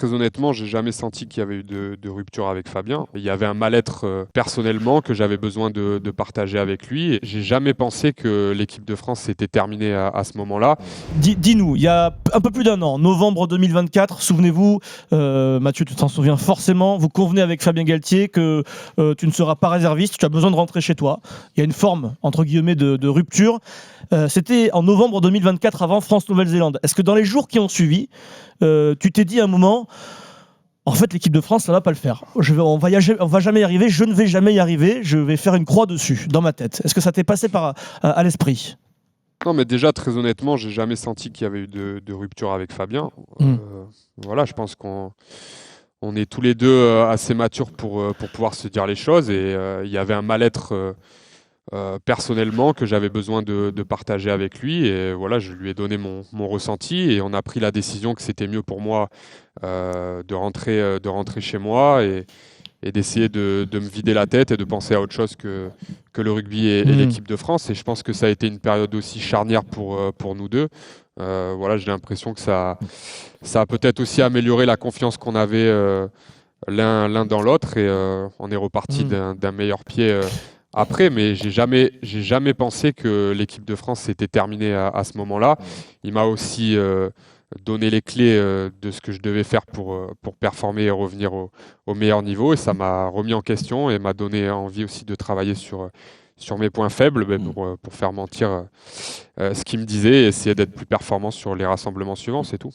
très honnêtement, j'ai jamais senti qu'il y avait eu de rupture avec Fabien. Il y avait un mal-être personnellement que j'avais besoin de partager avec lui. Et j'ai jamais pensé que l'équipe de France s'était terminée à ce moment-là. Dis-nous, il y a un peu plus d'un an, novembre 2024, souvenez-vous, Mathieu, tu t'en souviens forcément, vous convenez avec Fabien Galtier que tu ne seras pas réserviste, tu as besoin de rentrer chez toi. Il y a une forme, entre guillemets, de rupture. C'était en novembre 2024, avant France-Nouvelle-Zélande. Est-ce que dans les jours qui ont suivi, tu t'es dit à un moment, en fait, l'équipe de France, ça va pas le faire. On va jamais y arriver, je ne vais jamais y arriver, je vais faire une croix dessus, dans ma tête. Est-ce que ça t'est passé à l'esprit ? Non, mais déjà, très honnêtement, j'ai jamais senti qu'il y avait eu de rupture avec Fabien. Voilà, je pense qu'on est tous les deux assez matures pour pouvoir se dire les choses. Et il y avait un mal-être personnellement que j'avais besoin de partager avec lui. Et voilà, je lui ai donné mon ressenti. Et on a pris la décision que c'était mieux pour moi de rentrer chez moi et d'essayer de me vider la tête et de penser à autre chose que le rugby et l'équipe de France. Et je pense que ça a été une période aussi charnière pour nous deux. Voilà, j'ai l'impression que ça a peut-être aussi amélioré la confiance qu'on avait l'un dans l'autre et on est reparti d'un meilleur pied après. Mais j'ai jamais pensé que l'équipe de France s'était terminée à ce moment-là. Il m'a aussi donner les clés de ce que je devais faire pour performer et revenir au meilleur niveau. Et ça m'a remis en question et m'a donné envie aussi de travailler sur mes points faibles pour faire mentir ce qu'il me disait et essayer d'être plus performant sur les rassemblements suivants, c'est tout.